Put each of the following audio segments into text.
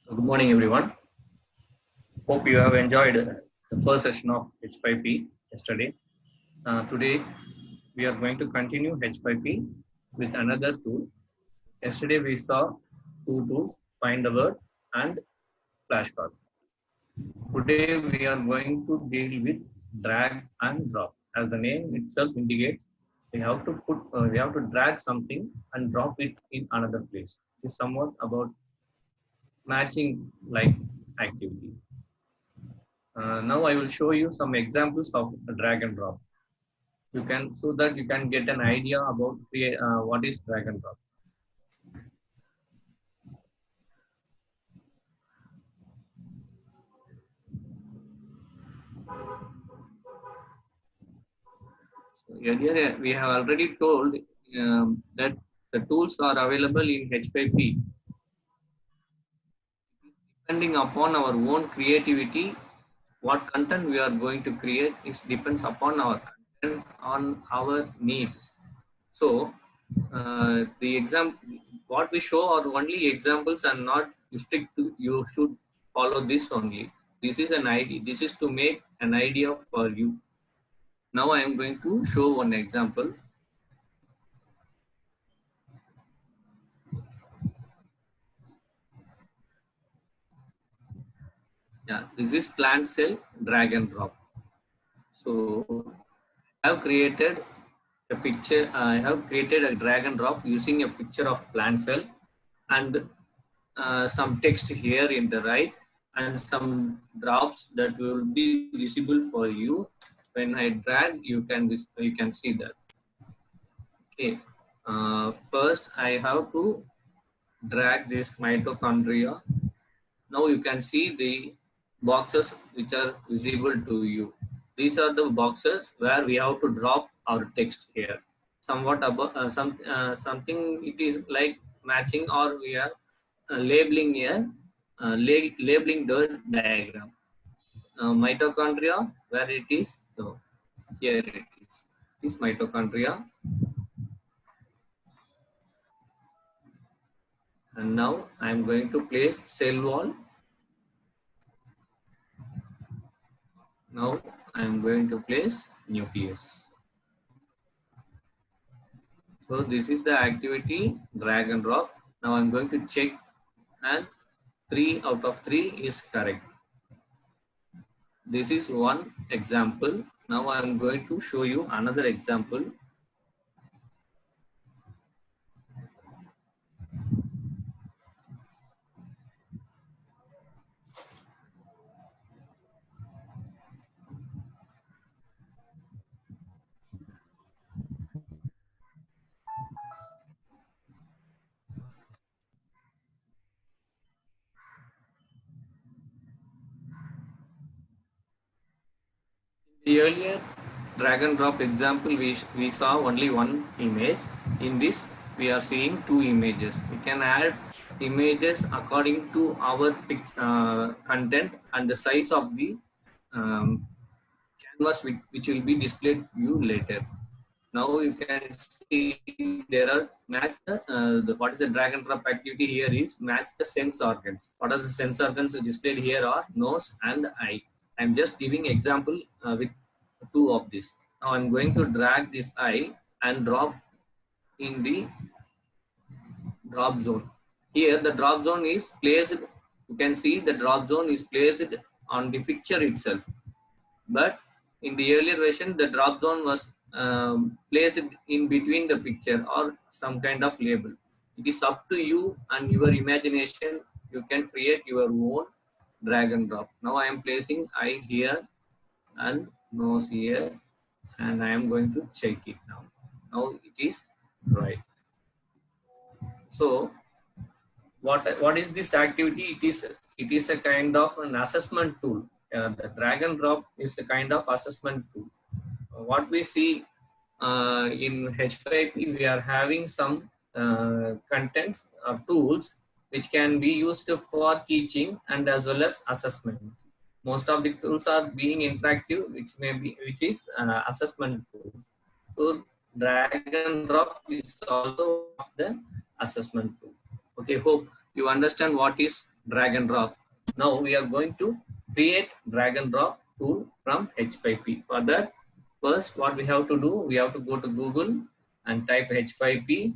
Good morning, everyone. Hope you have enjoyed the first session of H5P yesterday. Today, we are going to continue H5P with another tool. Yesterday, we saw two tools, Find the Word and Flashcards. Today, we are going to deal with drag and drop. As the name itself indicates, we have to drag something and drop it in another place. It's somewhat about matching like activity. Now I will show you some examples of drag and drop. You can so that you can get an idea about what is drag and drop. So earlier we have already told that the tools are available in H5P. Depending upon our own creativity, what content we are going to create is depends upon our content on our need. So the what we show are only examples and not strict to you should follow this only. This is an idea. This is to make an idea for you. Now I am going to show one example. Yeah, this is plant cell drag and drop. So I have created a picture. I have created a drag and drop using a picture of plant cell and some text here in the right and some drops that will be visible for you. When I drag, you can see that. Okay. First, I have to drag this mitochondria. Now you can see the boxes which are visible to you. These are the boxes where we have to drop our text here. Somewhat about something it is like matching or we are labeling here, labeling the diagram. Mitochondria, where it is, so here it is. This mitochondria, and now I am going to place cell wall. Now I am going to place nucleus. So this is the activity drag and drop. Now I am going to check, and 3 out of 3 is correct. This is one example. Now I am going to show you another example. The earlier drag and drop example, we saw only one image. In this, we are seeing 2 images. We can add images according to our content and the size of the canvas which will be displayed to you later. Now you can see there are match what is the drag and drop activity here is match the sense organs. What are the sense organs displayed here are nose and eye. I'm just giving example with 2 of this. Now I'm going to drag this eye and drop in the drop zone. Here the drop zone is placed. You can see the drop zone is placed on the picture itself. But in the earlier version, the drop zone was placed in between the picture or some kind of label. It is up to you and your imagination. You can create your own drag and drop. Now I am placing eye here and nose here, and I am going to check it now. Now it is right. So what is this activity? It is a kind of an assessment tool. The drag and drop is a kind of assessment tool. What we see in H5P, we are having some contents or tools which can be used for teaching and as well as assessment. Most of the tools are being interactive, which is an assessment tool. So drag and drop is also the assessment tool. Okay, hope you understand what is drag and drop. Now we are going to create drag and drop tool from H5P. For that, first what we have to do, we have to go to Google and type H5P.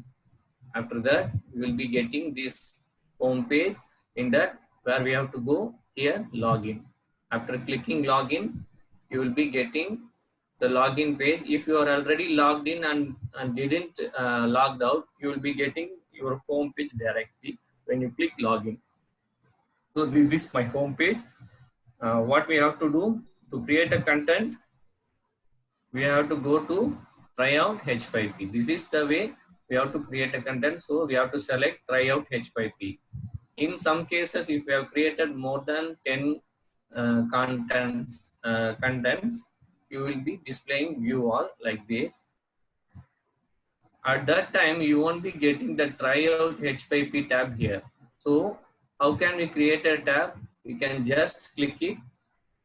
After that, we will be getting this home page. In that, where we have to go here, login. After clicking login, you will be getting the login page. If you are already logged in and didn't logged out, you will be getting your home page directly when you click login. So this is my home page. What we have to do to create a content, we have to go to tryout H5P. This is the way we have to create a content. So we have to select tryout H5P. In some cases, if we have created more than 10 contents, you will be displaying view all like this. At that time, you won't be getting the tryout H5P tab here. So how can we create a tab? We can just click it,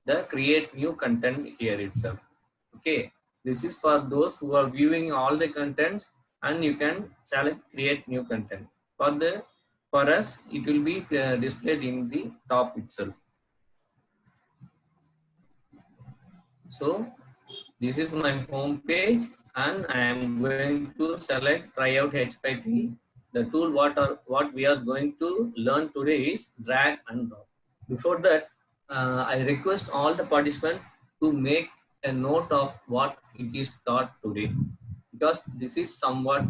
the create new content here itself. Okay, this is for those who are viewing all the contents, and you can select create new content. For us, it will be displayed in the top itself. So this is my home page, and I am going to select tryout H5P. The tool what we are going to learn today is drag and drop. Before that, I request all the participants to make a note of what it is taught today, because this is somewhat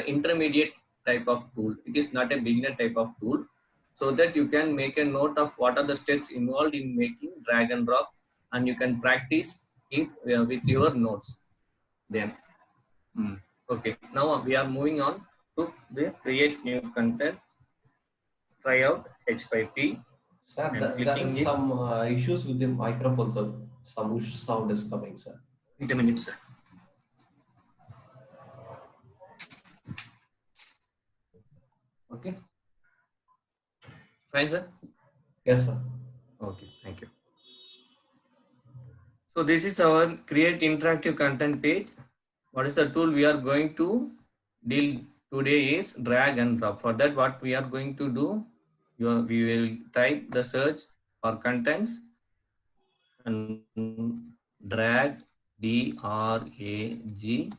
intermediate type of tool. It is not a beginner type of tool, so that you can make a note of what are the steps involved in making drag and drop, and you can practice it with your notes. Then, okay. Now we are moving on to the create new content. Try out H5P. Sir, there is some issues with the microphone, sir. Some whoosh sound is coming, sir. Wait a minute, sir. Okay. Fine, sir? Yes, sir. Okay, thank you. So this is our create interactive content page. What is the tool we are going to deal today is drag and drop. For that, what we are going to do, we will type the search for contents and drag, D-R-A-G.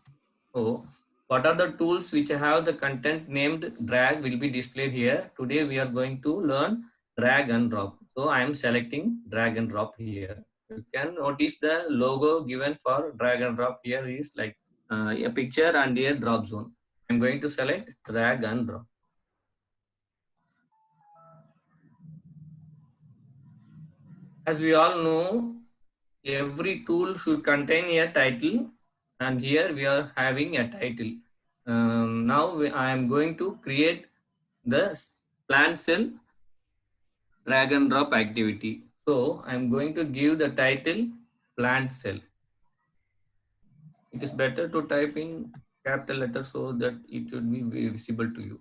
So what are the tools which have the content named drag will be displayed here. Today we are going to learn drag and drop. So I am selecting drag and drop here. You can notice the logo given for drag and drop here is like a picture and a drop zone. I'm going to select drag and drop. As we all know, every tool should contain a title, and here we are having a title. Now I am going to create the plant cell drag and drop activity. So I am going to give the title plant cell. It is better to type in capital letter so that it should be visible to you.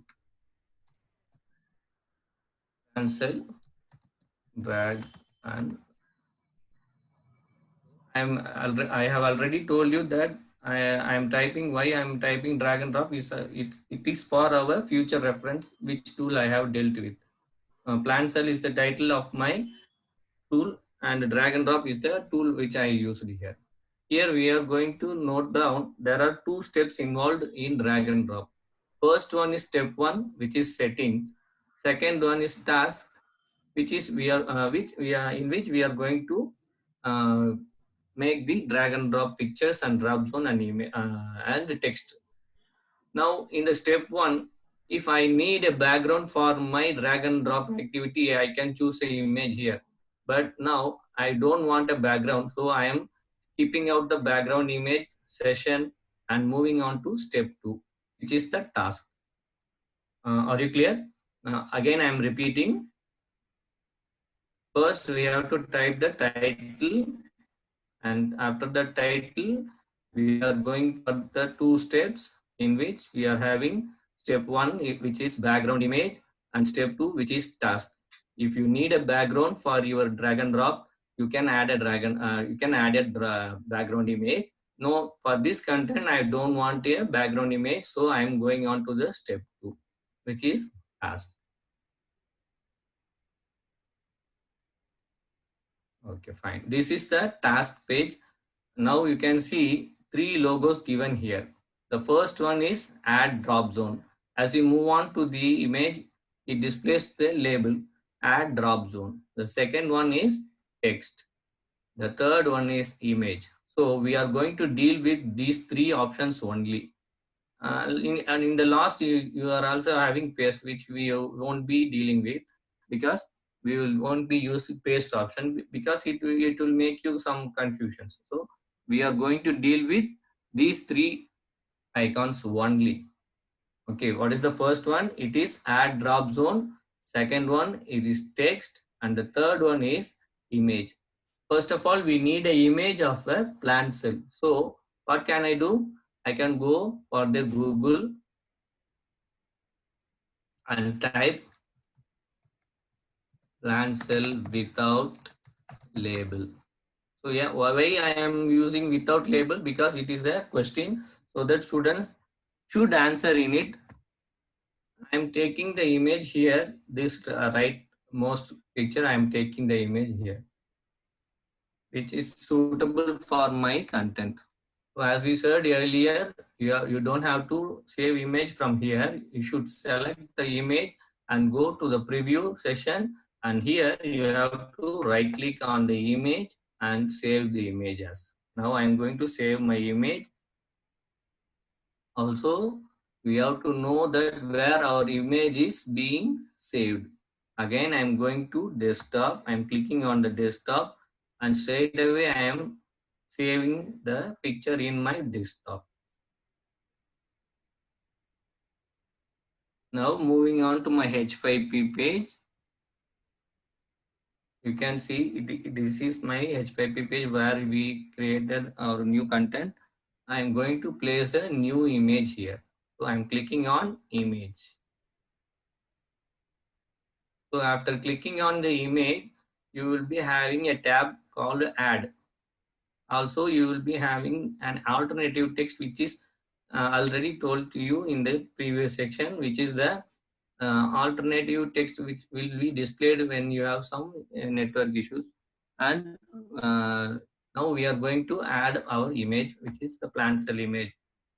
Plant cell drag and I have already told you that I am typing why I am typing drag and drop is it is for our future reference which tool I have dealt with. Plant cell is the title of my tool, and drag and drop is the tool which I used here. Here we are going to note down there are two steps involved in drag and drop. First one is step 1, which is settings. Second one is task, which is in which we are going to make the drag and drop pictures and drop zone and image and the text. Now in the step 1, if I need a background for my drag and drop activity, I can choose an image here. But now I don't want a background, so I am keeping out the background image session and moving on to step 2, which is the task. Are you clear? Again, I am repeating. First, we have to type the title, and after the title, we are going for the 2 steps in which we are having step 1, which is background image, and step 2, which is task. If you need a background for your drag and drop, you can add a background image. No, for this content, I don't want a background image, so I am going on to the step 2, which is task. Okay, fine. This is the task page. Now you can see 3 logos given here. The first one is add drop zone. As you move on to the image, it displays the label add drop zone. The second one is text. The third one is image. So we are going to deal with these 3 options only. And in the last, you are also having paste, which we won't be dealing with, because won't be using paste option, because it will make you some confusions. So we are going to deal with these 3 icons only. Okay, what is the first one? It is add drop zone. Second one, it is text, and the third one is image. First of all, we need an image of a plant cell. So what can I do? I can go for the Google and type plant cell without label. So yeah, why I am using without label? Because it is a question, so that students should answer in it. I am taking the image here, this right most picture, I am taking the image here, which is suitable for my content. So as we said earlier, you don't have to save image from here. You should select the image and go to the preview session. And here you have to right click on the image and save the images. Now I'm going to save my image. Also, we have to know that where our image is being saved. Again, I'm going to desktop. I'm clicking on the desktop, and straight away I am saving the picture in my desktop. Now moving on to my H5P page. You can see this is my H5P page where we created our new content. I am going to place a new image here. So I'm clicking on image. So after clicking on the image, you will be having a tab called add. Also, you will be having an alternative text, which is already told to you in the previous section, which is the alternative text which will be displayed when you have some network issues. And now we are going to add our image, which is the plant cell image.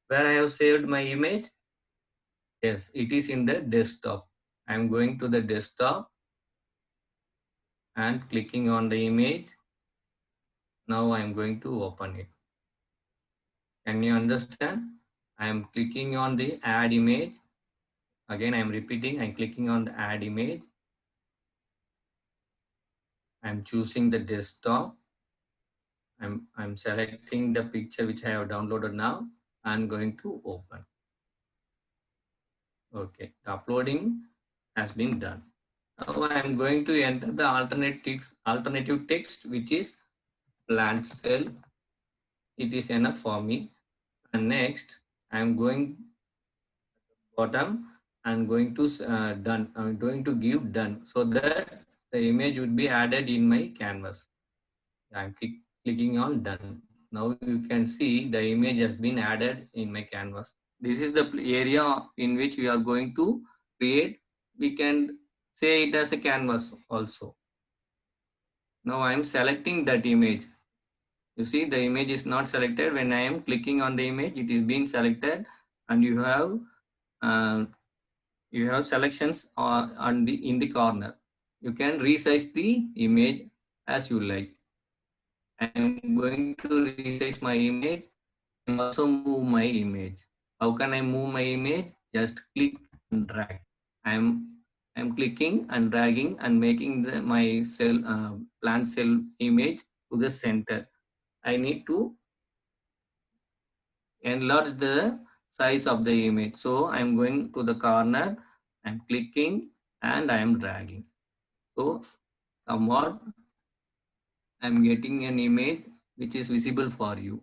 Where I have saved my image? Yes, it is in the desktop. I am going to the desktop and clicking on the image. Now I am going to open it. Can you understand? I am clicking on the add image. Again, I am repeating, I'm clicking on the add image. I'm choosing the desktop. I'm selecting the picture which I have downloaded now. I'm going to open. Okay, the uploading has been done. Now I'm going to enter the alternative text, which is plant cell. It is enough for me. And next, I'm going bottom and going to done. I'm going to give done, so that the image would be added in my canvas. I'm clicking on done. Now you can see the image has been added in my canvas. This is the area in which we are going to create. We can say it as a canvas also. Now I am selecting that image. You see the image is not selected. When I am clicking on the image, it is being selected, and you have selections in the corner. You can resize the image as you like. I am going to resize my image and also move my image. How can I move my image? Just click and drag. I'm clicking and dragging and making my plant cell image to the center. I need to enlarge the size of the image. So I'm going to the corner, I'm clicking and I am dragging. So somewhat I'm getting an image which is visible for you.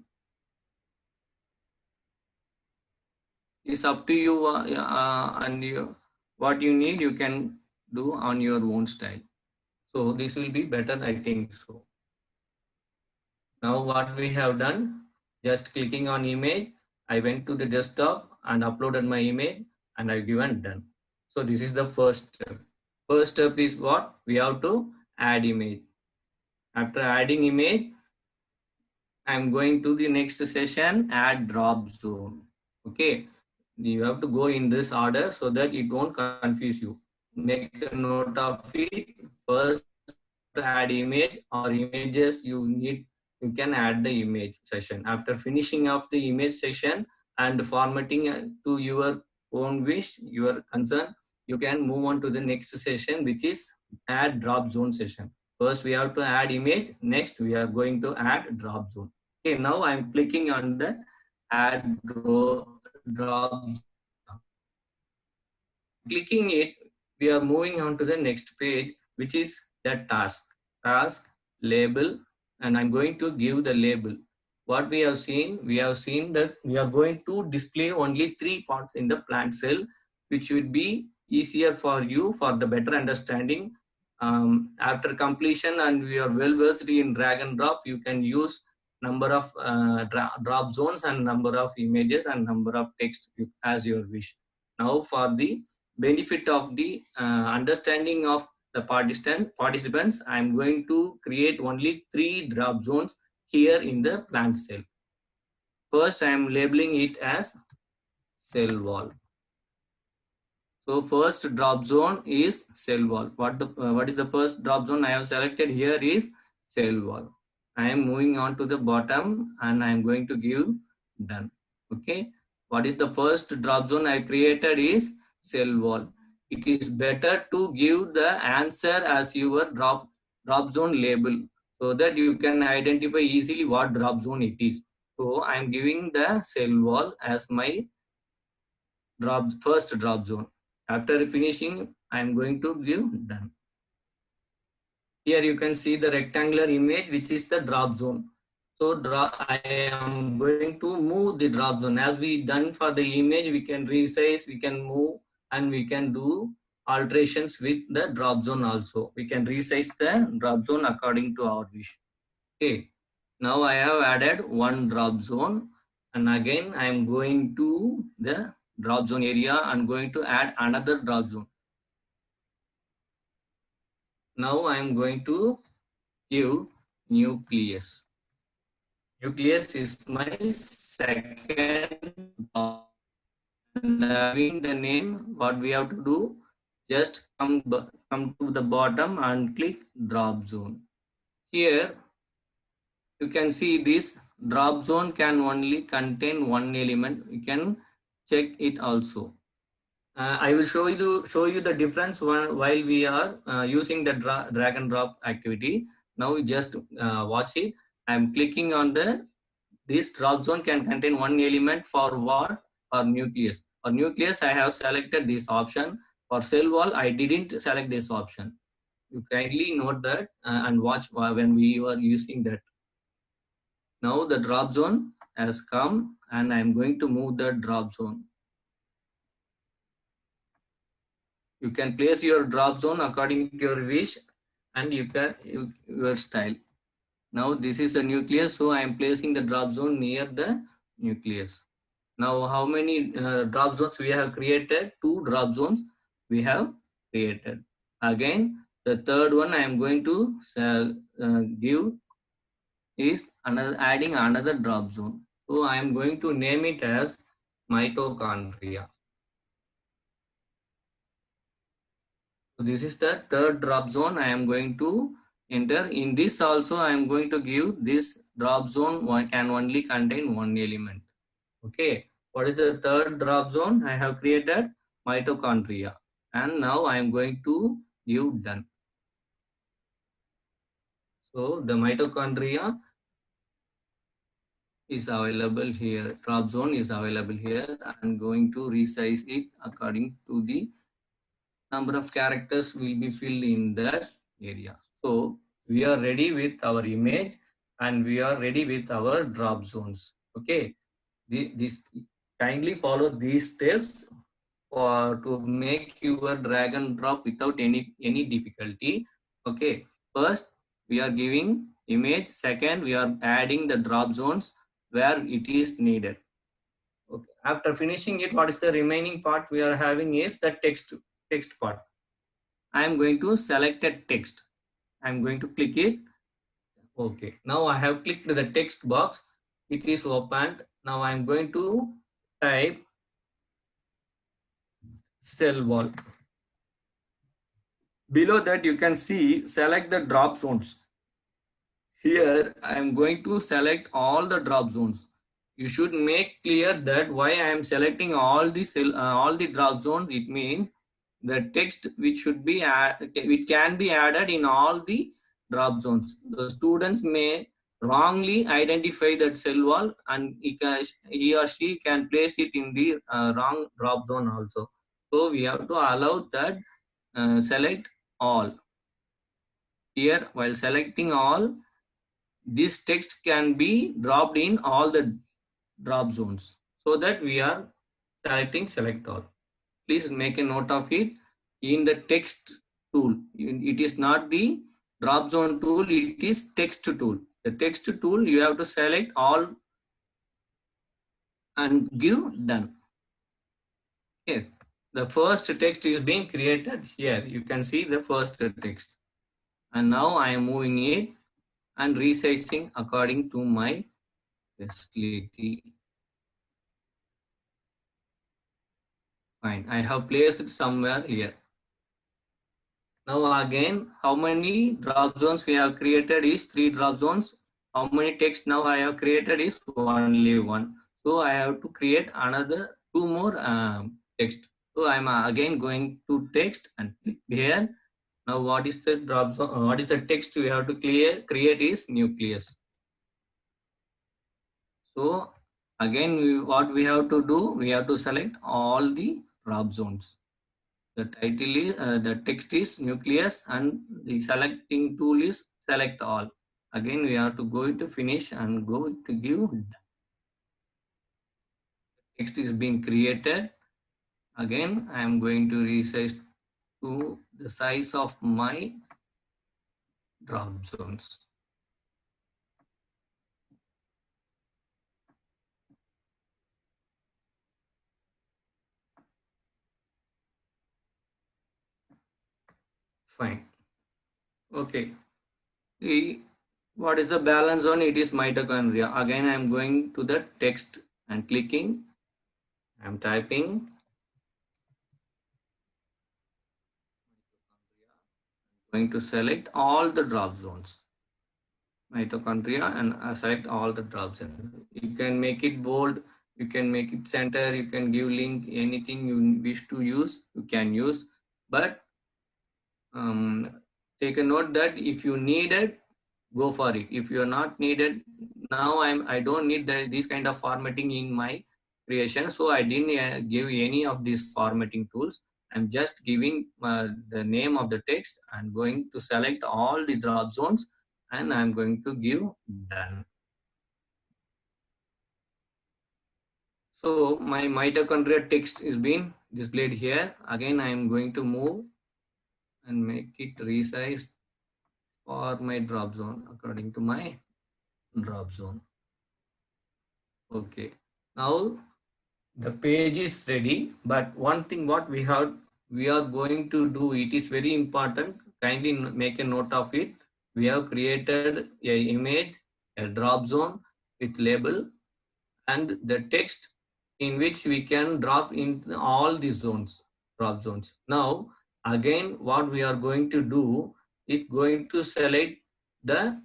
It's up to you and what you need you can do on your own style. So this will be better, I think so. Now what we have done, just clicking on image, I went to the desktop and uploaded my image and I've given done. So this is the first step. First step is what? We have to add image. After adding image, I'm going to the next session, add drop zone. Okay, you have to go in this order so that it won't confuse you. Make a note of it. First, add image or images you can add the image session. After finishing of the image session and formatting to your own wish, your concern, you can move on to the next session, which is add drop zone session. First, we have to add image. Next, we are going to add drop zone. Okay, now I'm clicking on the add drop zone. Clicking it, we are moving on to the next page, which is the task label, and I'm going to give the label. What we have seen that we are going to display only 3 parts in the plant cell, which would be easier for you for the better understanding. After completion and we are well versed in drag and drop, you can use number of drop zones and number of images and number of text as your wish. Now for the benefit of the understanding of the participants, I am going to create only 3 drop zones here in the plant cell. First, I am labeling it as cell wall. So first drop zone is cell wall. What is the first drop zone I have selected here is cell wall. I am moving on to the bottom and I am going to give done. Okay. What is the first drop zone I created is cell wall. It is better to give the answer as your drop zone label so that you can identify easily what drop zone it is. So I am giving the cell wall as my first drop zone. After finishing, I am going to give done. Here you can see the rectangular image, which is the drop zone. So I am going to move the drop zone. As we done for the image, we can resize, we can move, and we can do alterations with the drop zone also. We can resize the drop zone according to our wish. Okay. Now I have added one drop zone, and again I am going to the drop zone area and going to add another drop zone. Now I am going to give nucleus. Nucleus is my second drop. And having the name, what we have to do, just come to the bottom and click drop zone. Here you can see this drop zone can only contain one element. You can check it also. I will show you the difference while we are using the drag and drop activity. Now just watch it. I am clicking on this drop zone can contain one element for what? For nucleus. For nucleus, I have selected this option. For cell wall, I didn't select this option. You kindly note that and watch when we are using that. Now the drop zone has come and I am going to move the drop zone. You can place your drop zone according to your wish and you can your style. Now this is a nucleus, so I am placing the drop zone near the nucleus. Now how many drop zones we have created? 2 drop zones we have created. Again, the third one I am going to give is adding another drop zone. So I am going to name it as mitochondria. So this is the third drop zone I am going to enter. In this also I am going to give this drop zone can only contain one element. Okay. What is the third drop zone? I have created mitochondria. And now I am going to give done. So the mitochondria is available here. Drop zone is available here. I am going to resize it according to the number of characters will be filled in that area. So we are ready with our image and we are ready with our drop zones. Okay. This kindly follow these steps to make your drag and drop without any difficulty. Okay. First, we are giving image. Second, we are adding the drop zones where it is needed. Okay. After finishing it, what is the remaining part we are having is the text part. I am going to select a text. I am going to click it. Okay. Now I have clicked the text box. It is opened. Now I am going to type cell wall. Below that you can see select the drop zones. Here I am going to select all the drop zones. You should make clear that why I am selecting all the drop zones. It means the text which should be it can be added in all the drop zones. The students may wrongly identify that cell wall, and he or she can place it in the wrong drop zone also. So we have to allow that select all. Here while selecting all, this text can be dropped in all the drop zones, so that we are selecting select all. Please make a note of it. In the text tool, it is not the drop zone tool, it is text tool. The text tool, you have to select all and give done. Here the first text is being created. Here you can see the first text, and now I am moving it and resizing according to my facility. Fine, I have placed it somewhere here. Now again, how many drop zones we have created is 3 drop zones. How many text now I have created is only 1. So I have to create another 2 more text. So I'm again going to text and click here. Now what is the drop zone? What is the text we have to create is nucleus. So again, what we have to do, we have to select all the drop zones. The title is the text is nucleus, and the selecting tool is select all. Again, we have to go to finish and go to give. Text is being created. Again, I am going to resize to the size of my drop zones. Fine. Okay. What is the balance zone? It is mitochondria. Again, I am going to the text and clicking. I am typing. Going to select all the drop zones. Mitochondria, and select all the drop zones. You can make it bold, you can make it center, you can give link, anything you wish to use, you can use. But take a note that if you need it, go for it. If you are not needed, now I don't need this kind of formatting in my creation, so I didn't give any of these formatting tools. I'm just giving the name of the text and going to select all the drop zones, and I'm going to give done. So my mitochondria text is being displayed here. Again, I am going to move and make it resized for my drop zone according to my drop zone. Okay, now the page is ready, but one thing what we are going to do, it is very important, kindly make a note of it. We have created a image, a drop zone with label and the text in which we can drop in all these zones, drop zones. Now again, what we are going to do is going to select the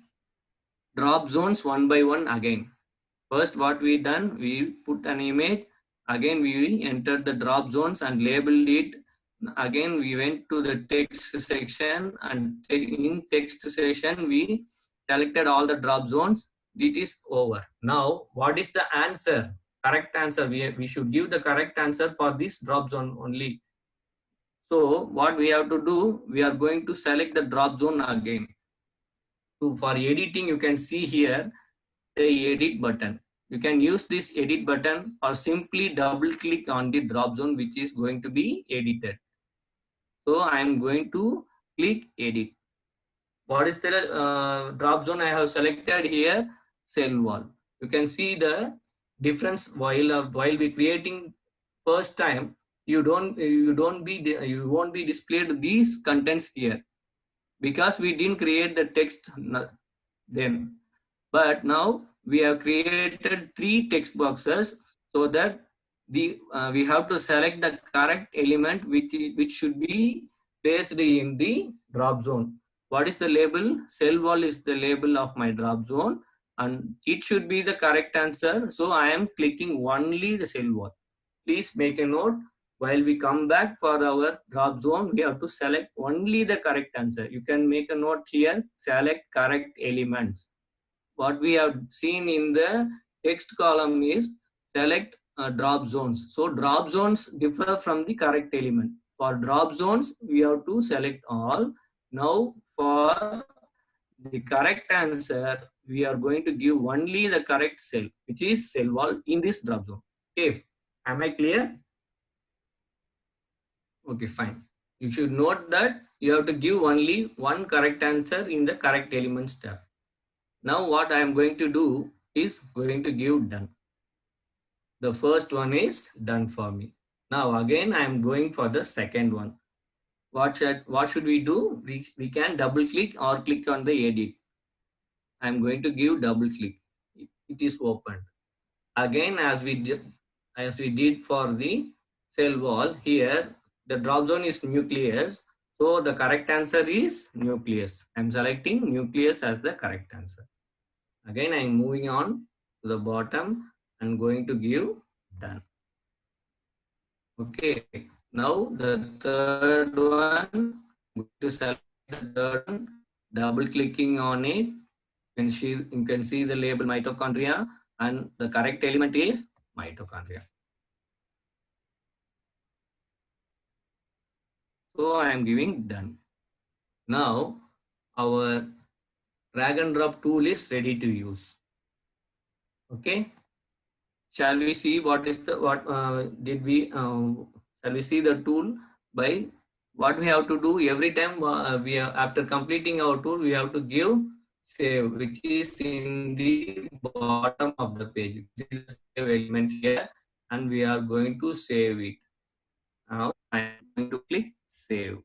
drop zones one by one again. First, what we done, we put an image. Again, we entered the drop zones and labeled it. Again, we went to the text section, and in text section, we selected all the drop zones. It is over. Now, what is the answer? Correct answer. We should give the correct answer for this drop zone only. So, what we have to do, we are going to select the drop zone again. So, for editing, you can see here the edit button. You can use this edit button or simply double click on the drop zone which is going to be edited. So I am going to click edit. What is the drop zone I have selected here? Cell wall. You can see the difference while we creating first time. You won't be displayed these contents here because we didn't create the text. then. But now we have created 3 text boxes so that we have to select the correct element which should be placed in the drop zone. What is the label? Cell wall is the label of my drop zone, and it should be the correct answer. So I am clicking only the cell wall. Please make a note. While we come back for our drop zone, we have to select only the correct answer. You can make a note here, select correct elements. What we have seen in the text column is select drop zones. So drop zones differ from the correct element. For drop zones, we have to select all. Now for the correct answer, we are going to give only the correct cell, which is cell wall in this drop zone. Okay, am I clear? Okay, fine. You should note that you have to give only one correct answer in the correct elements tab. Now what I am going to do is going to give done. The first one is done for me. Now again I am going for the second one. What should we do? We can double click or click on the edit. I am going to give double click. It is opened. Again as we did for the cell wall, here the drop zone is nucleus. So the correct answer is nucleus. I am selecting nucleus as the correct answer. Again I am moving on to the bottom and going to give done. Okay, now the third one, to select the third one, double clicking on it, you can see the label mitochondria, and the correct element is mitochondria. So I am giving done. Now our drag and drop tool is ready to use. Okay, shall we see what is the shall we see the tool? By what we have to do every time after completing our tool, we have to give save, which is in the bottom of the page. This is the save element here, and we are going to save it. Now I am going to click save.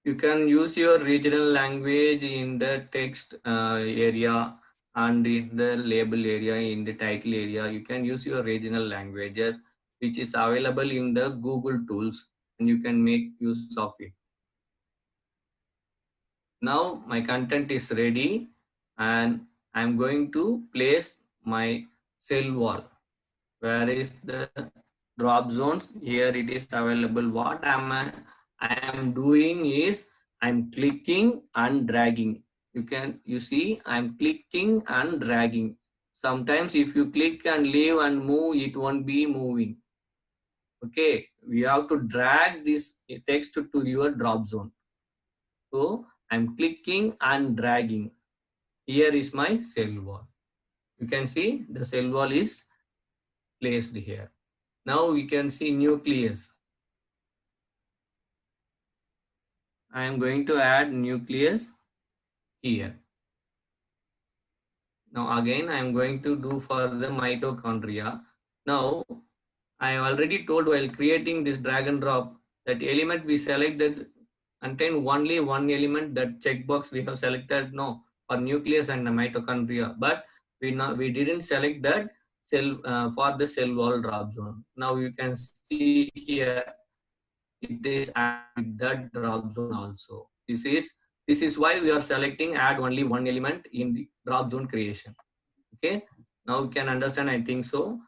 You can use your regional language in the text area and in the label area, in the title area. You can use your regional languages, which is available in the Google tools, and you can make use of it. Now my content is ready, and I'm going to place my cell wall. Where is the drop zones? Here it is available. What I am doing is I'm clicking and dragging. You see I'm clicking and dragging. Sometimes if you click and leave and move, it won't be moving. Okay, we have to drag this text to your drop zone. So I'm clicking and dragging. Here is my cell wall. You can see the cell wall is placed here. Now we can see nucleus. I am going to add nucleus here. Now again I am going to do for the mitochondria. Now I already told while creating this drag and drop that element we selected contain only one element, that checkbox we have selected no for nucleus and the mitochondria, but we didn't select that cell for the cell wall drop zone. Now you can see here it is add that drop zone also. This is why we are selecting add only one element in the drop zone creation. Okay, now you can understand, I think so.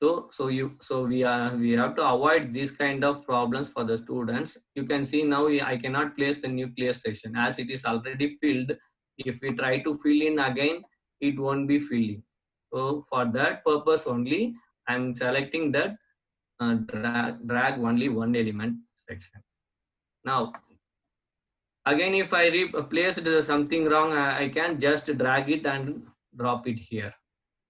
So we have to avoid these kind of problems for the students. You can see now I cannot place the nucleus section as it is already filled. If we try to fill in again, it won't be filling. So for that purpose only, I'm selecting that drag only one element section. Now again, if I placed something wrong, I can just drag it and drop it here.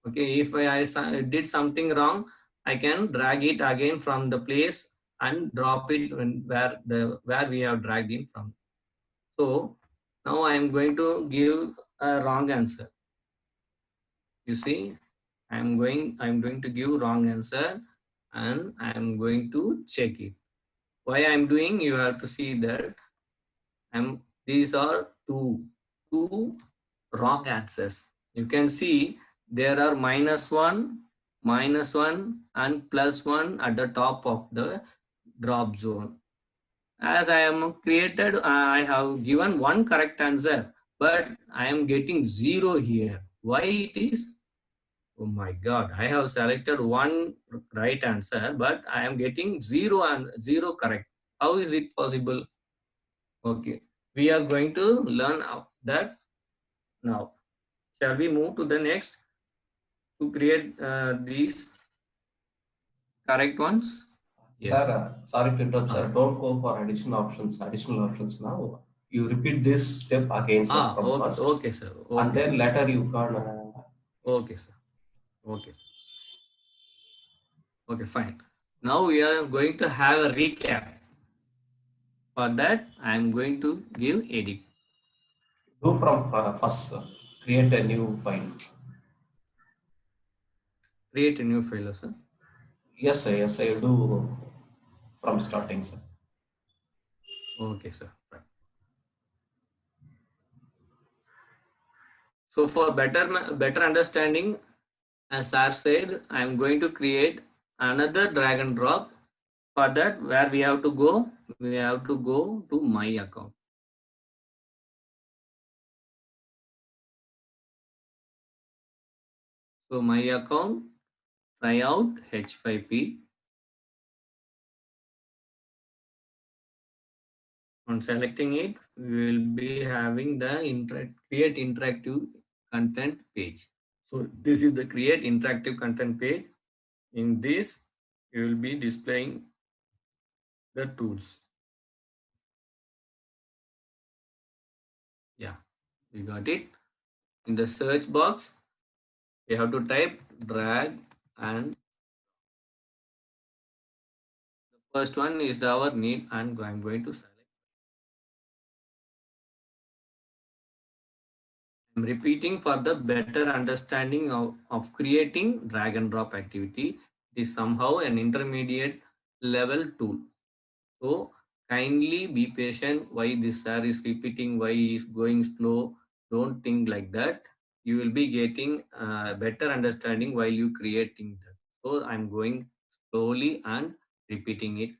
Okay, if I did something wrong, I can drag it again from the place and drop it where we have dragged in from. So now I am going to give a wrong answer. You see, I'm going to give wrong answer, and I am going to check it. Why I am doing, you have to see that these are two wrong answers. You can see there are -1, and +1 at the top of the drop zone. As I am created, I have given one correct answer, but I am getting 0 here. Why it is? Oh my God, I have selected one right answer, but I am getting 0 and 0 correct. How is it possible? Okay, we are going to learn that now. Shall we move to the next to create these correct ones? Sir, Yes. sorry to interrupt, sir. Don't go for additional options now. You repeat this step again, sir, from Okay, first, okay, sir. and Okay, then sir. later you can. Okay, sir. Okay, sir. Okay, fine. Now we are going to have a recap. For that, I am going to give edit. Do from first, sir. Create a new file. Create a new file, sir. Yes, sir. Yes, sir. You do from starting, sir. Okay, sir. Right. So for better understanding, as sir said, I am going to create another drag and drop. For that, where we have to go? We have to go to my account. So my account, try out H5P. On selecting it, we will be having the create interactive content page. So this is the create interactive content page. In this, you will be displaying the tools. Yeah, we got it. In the search box, you have to type drag, and the first one is our need, and I'm going to select. I'm repeating for the better understanding of creating drag and drop activity. It is somehow an intermediate level tool. So kindly be patient. Why this sir is repeating? Why he is going slow? Don't think like that. You will be getting better understanding while you creating that. So I'm going slowly and repeating it.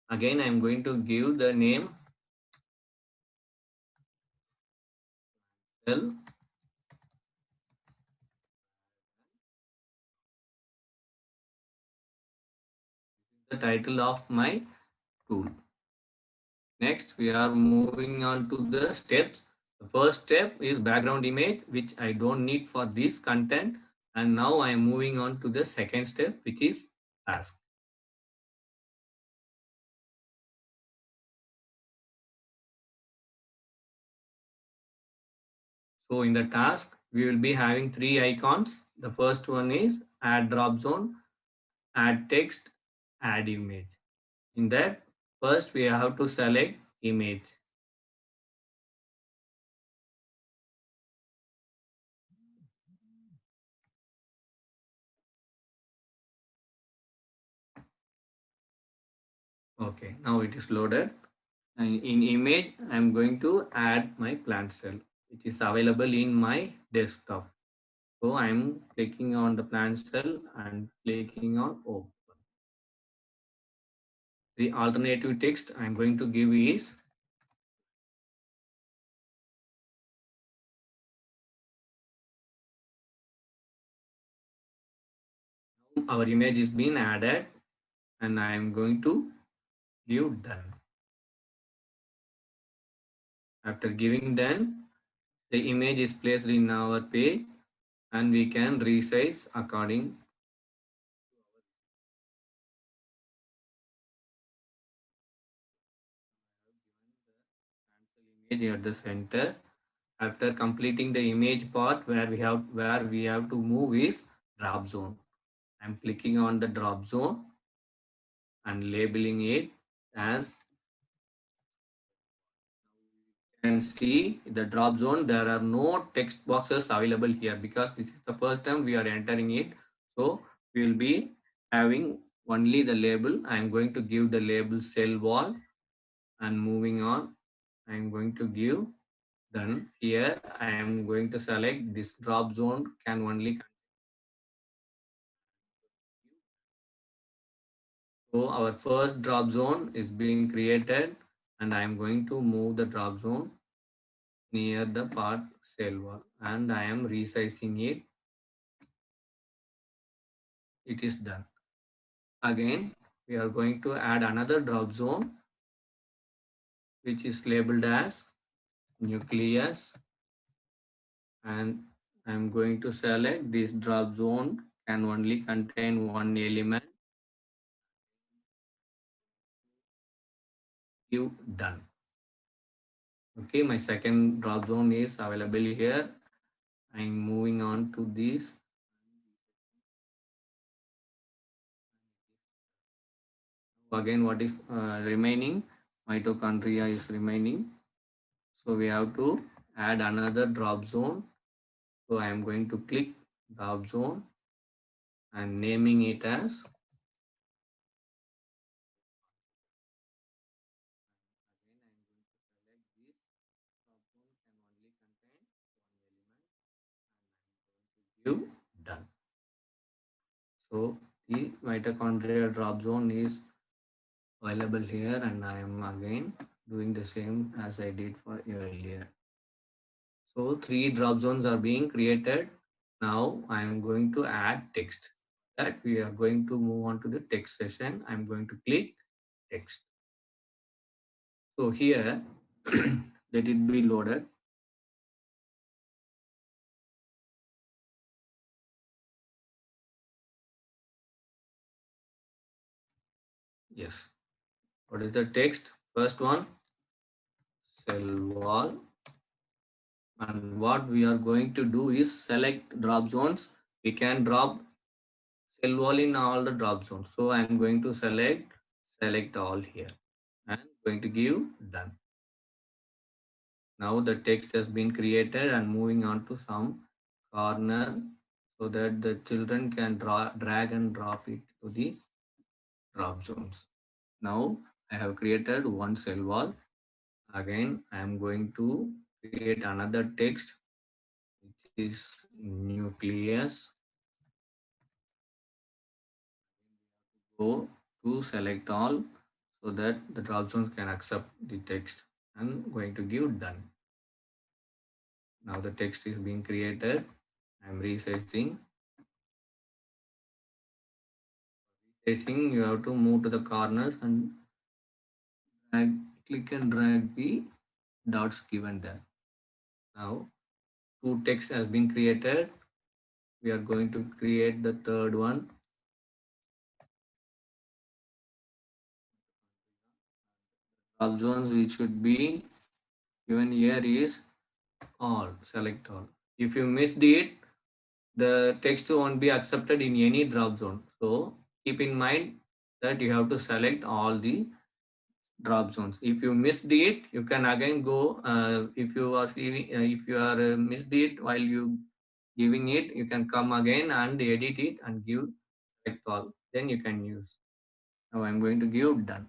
Again, I'm going to give the name cell, the title of my tool. Next, we are moving on to the steps. The first step is background image, which I don't need for this content. And now I am moving on to the second step, which is task. So in the task, we will be having 3 icons. The first one is add drop zone, add text, add image. In that, first we have to select image. Okay, now it is loaded. And in image, I'm going to add my plant cell, which is available in my desktop. So I'm clicking on the plant cell and clicking on open. The alternative text I'm going to give is our image is being added, and I'm going to give done. After giving done, the image is placed in our page and we can resize according. Image at the center. After completing the image part, where we have to move is drop zone. I'm clicking on the drop zone and labeling it as. You can see the drop zone. There are no text boxes available here because this is the first time we are entering it. So we will be having only the label. I'm going to give the label cell wall, and moving on, I'm going to give done. Here I am going to select this drop zone can only. So our first drop zone is being created, and I am going to move the drop zone near the part cell wall, and I am resizing it. It is done. Again, we are going to add another drop zone, which is labeled as nucleus, and I'm going to select this drop zone can only contain one element. You done. Okay, my second drop zone is available here. I'm moving on to this. Again, what is remaining? Mitochondria is remaining. So we have to add another drop zone. So I am going to click drop zone and naming it as you done. So the mitochondria drop zone is available here, and I am again doing the same as I did for earlier. So 3 drop zones are being created. Now I am going to add text. That we are going to move on to the text session. I'm going to click text. So here, let it be loaded. Yes. What is the text? First one, cell wall. And what we are going to do is select drop zones. We can drop cell wall in all the drop zones. So I'm going to select all here and going to give done. Now the text has been created, and moving on to some corner so that the children can drag and drop it to the drop zones. Now I have created one cell wall. Again, I am going to create another text, which is nucleus. Go to select all so that the drop zones can accept the text, and going to give done. Now the text is being created. I'm resizing. You have to move to the corners and click and drag the dots given there. Now 2 text has been created. We are going to create the third one. Drop zones which should be given here is all. Select all. If you missed it, the text won't be accepted in any drop zone. So keep in mind that you have to select all the drop zones. If you missed it, you can again go. If you are seeing, if you are missed it while you giving it, you can come again and edit it and give select all. Then you can use. Now I'm going to give done.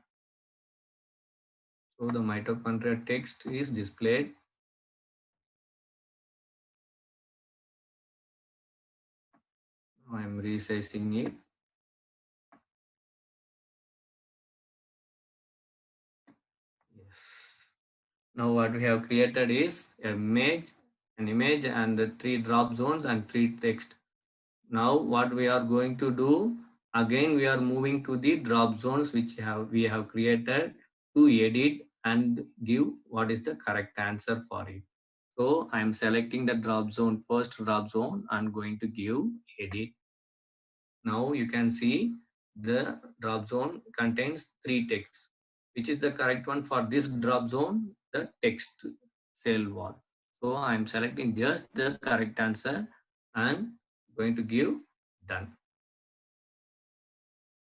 So the mitochondria text is displayed. Now I'm resizing it. Yes. Now what we have created is an image and 3 drop zones and 3 text. Now what we are going to do, again we are moving to the drop zones which we have created to edit and give what is the correct answer for it. So I am selecting the drop zone, first drop zone, and going to give edit. Now you can see the drop zone contains 3 texts. Which is the correct one for this drop zone? The text cell wall. So I am selecting just the correct answer and going to give done.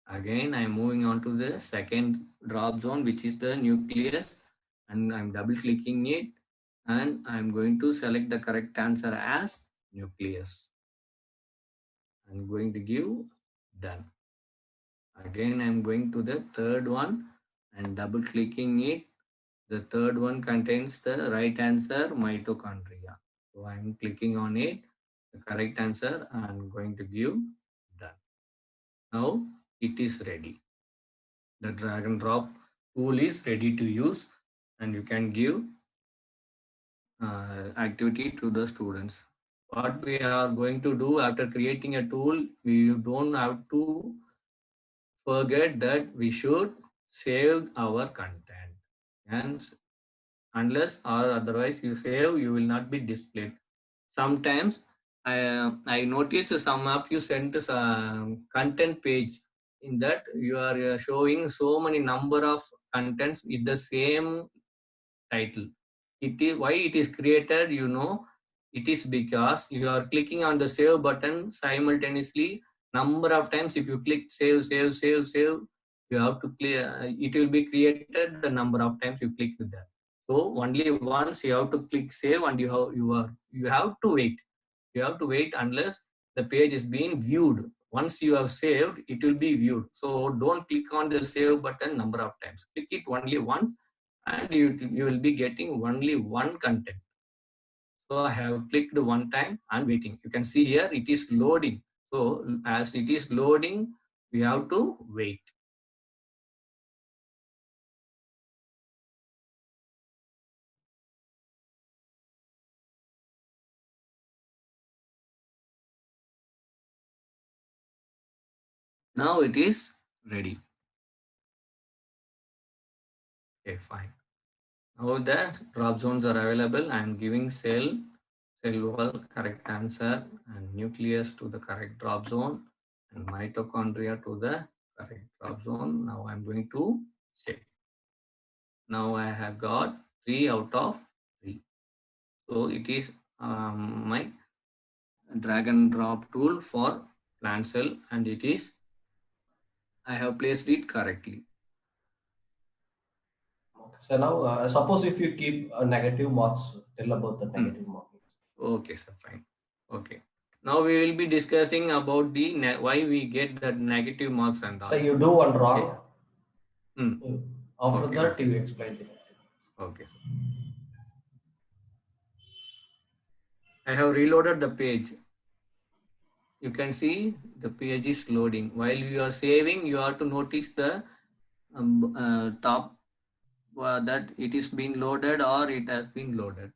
Again, I am moving on to the second drop zone, which is the nucleus, and I'm double clicking it, and I'm going to select the correct answer as nucleus. I'm going to give done. Again, I'm going to the third one and double clicking it. The third one contains the right answer, mitochondria. So I'm clicking on it, the correct answer, I'm going to give done. Now it is ready. The drag and drop tool is ready to use, and you can give activity to the students. What we are going to do after creating a tool, we don't have to forget that we should save our content, and unless or otherwise you save, you will not be displayed. Sometimes I noticed some of you sent us a content page. In that you are showing so many number of contents with the same title. It is why it is created, you know. It is because you are clicking on the save button simultaneously number of times. If you click save, you have to clear, it will be created the number of times you click with that. So only once you have to click save, and you have to wait. You have to wait unless the page is being viewed. Once you have saved, it will be viewed. So don't click on the save button number of times. Click it only once, and you will be getting only one content. So I have clicked one time and waiting. You can see here it is loading. So as it is loading, we have to wait. Now it is ready. Okay, fine. Now the drop zones are available. I am giving cell wall correct answer, and nucleus to the correct drop zone, and mitochondria to the correct drop zone. Now I'm going to check. Now I have got 3 out of 3. So it is my drag and drop tool for plant cell, and it is, I have placed it correctly. So now, suppose if you keep negative marks, tell about the negative markings. Okay, sir, fine. Okay. Now we will be discussing about the why we get that negative marks and all. So you do one wrong. Okay. After Okay, that, okay. you explain it. Okay. I have reloaded the page. You can see the page is loading. While you are saving, you have to notice the top that it is being loaded or it has been loaded.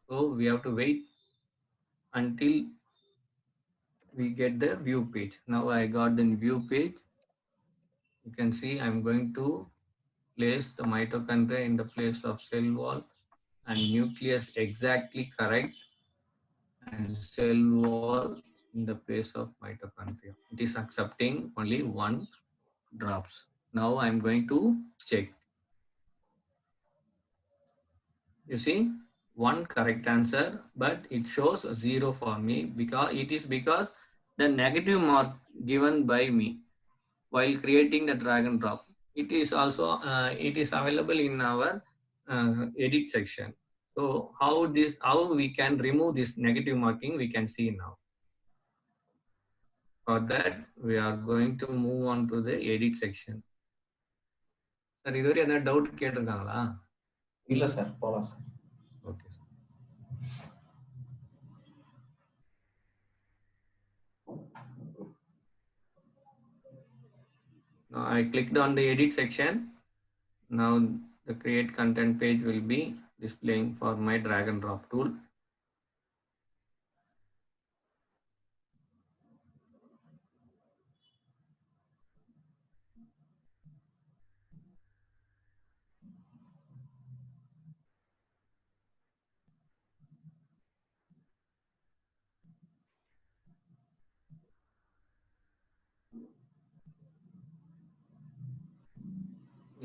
So we have to wait until we get the view page. Now I got the view page. You can see I'm going to place the mitochondria in the place of cell wall, and nucleus exactly correct, and cell wall in the place of mitochondria. It is accepting only 1 drops. Now I'm going to check. You see, 1 correct answer, but it shows 0 for me because the negative mark given by me while creating the drag and drop. It is also it is available in our edit section. So how we can remove this negative marking, we can see now. For that, we are going to move on to the edit section. Sir, இதுவரை என்ன doubt கேட்டிருக்காங்களா? இல்ல sir, போலாம் sir. Okay. Now I clicked on the edit section. Now the create content page will be displaying for my drag and drop tool.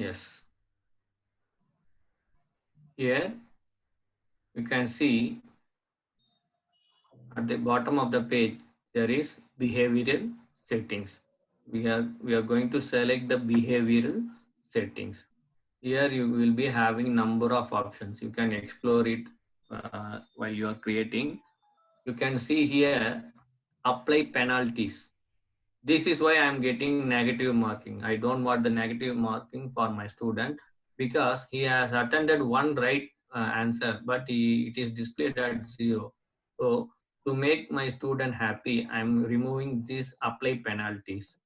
Yes. Here you can see at the bottom of the page there is behavioral settings. We are going to select the behavioral settings. Here you will be having number of options. You can explore it while you are creating. You can see here apply penalties. This is why I am getting negative marking. I don't want the negative marking for my student because he has attended one right answer, but it is displayed at 0. So to make my student happy, I am removing these apply penalties.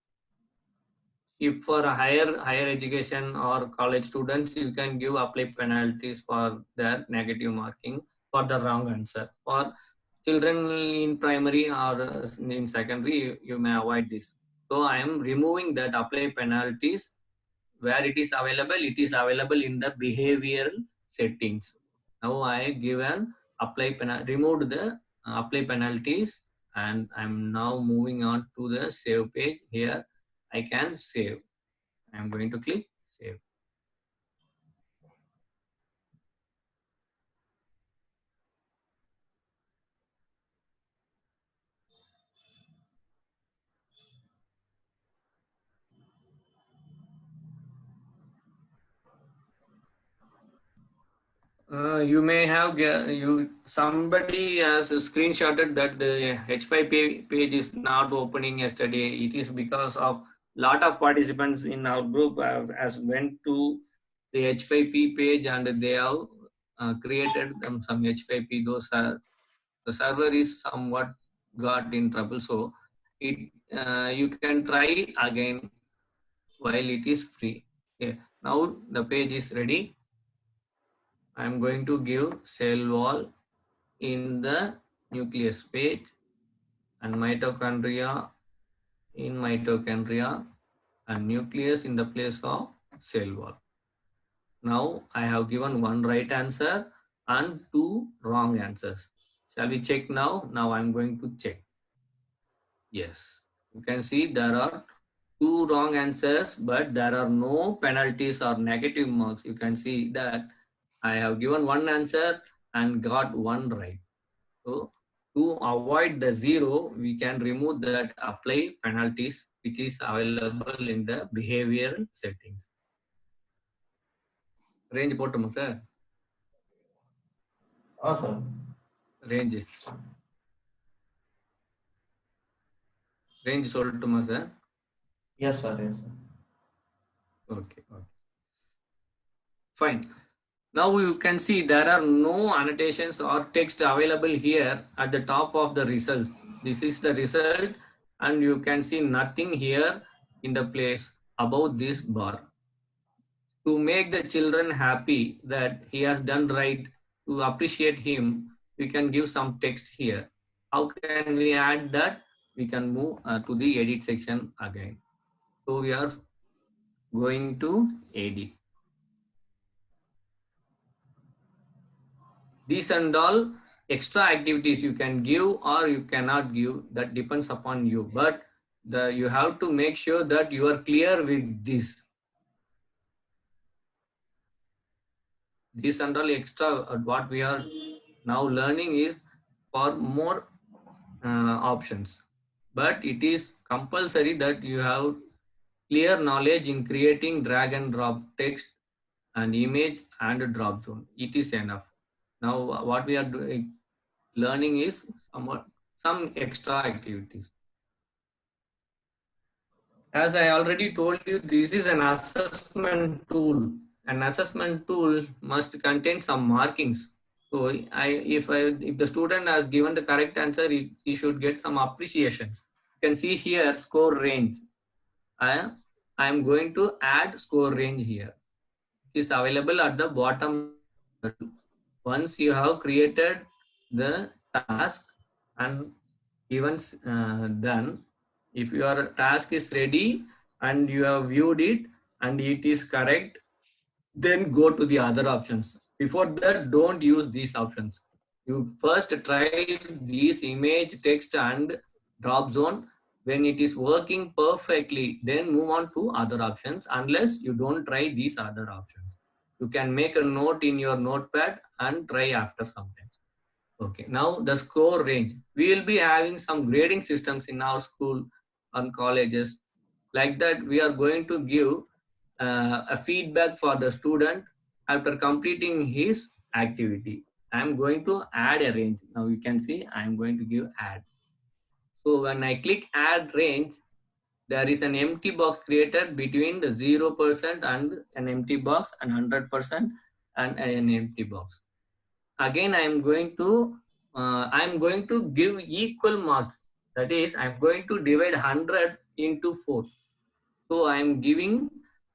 If for a higher education or college students, you can give apply penalties for their negative marking for the wrong answer. For children in primary or in secondary, you may avoid this. So I am removing that apply penalties. Where it is available in the behavioral settings. Now I given removed the apply penalties, and I'm now moving on to the save page. Here I can save. I'm going to click save. You may have somebody has screenshotted that the H5 page is not opening yesterday. It is because of lot of participants in our group has went to the H5P page and they have created some H5P. The server is somewhat got in trouble, so you can try again while it is free. Okay. Now the page is ready. I am going to give cell wall in the nucleus page and mitochondria in mitochondria and nucleus in the place of cell wall. Now I have given one right answer and two wrong answers. Shall we check now? Now I'm going to check. Yes, you can see there are two wrong answers, but there are no penalties or negative marks. You can see that I have given one answer and got one right. So to avoid the 0, we can remove that apply penalties, which is available in the behavioral settings. Range போட்டுமா sir? Sir. Range சொல்லட்டுமா sir? Yes, sir. Yes, sir. Okay. Fine. Now you can see there are no annotations or text available here at the top of the result. This is the result and you can see nothing here in the place above this bar. To make the children happy that he has done right, to appreciate him, we can give some text here. How can we add that? We can move to the edit section again. So we are going to edit. These and all extra activities you can give or you cannot give, that depends upon you, but you have to make sure that you are clear with this. These and all extra what we are now learning is for more options, but it is compulsory that you have clear knowledge in creating drag and drop text and image and drop zone. It is enough. Now what we are doing learning is some extra activities. As I already told you, this is an assessment tool. An assessment tool must contain some markings. So if the student has given the correct answer, he should get some appreciation. You can see here score range. I am going to add score range here. It is available at the bottom. Once you have created the task and even done, if your task is ready and you have viewed it and it is correct, then go to the other options. Before that, don't use these options. You first try these image, text and drop zone. When it is working perfectly, then move on to other options unless you don't try these other options. You can make a note in your notepad and try after some time. Okay, now the score range. We will be having some grading systems in our school and colleges. Like that, we are going to give a feedback for the student after completing his activity. I am going to add a range. Now you can see I am going to give add. So when I click add range, there is an empty box created between the 0% and an empty box and 100% and an empty box. Again, I'm going to give equal marks. That is, I'm going to divide 100 into 4. So I'm giving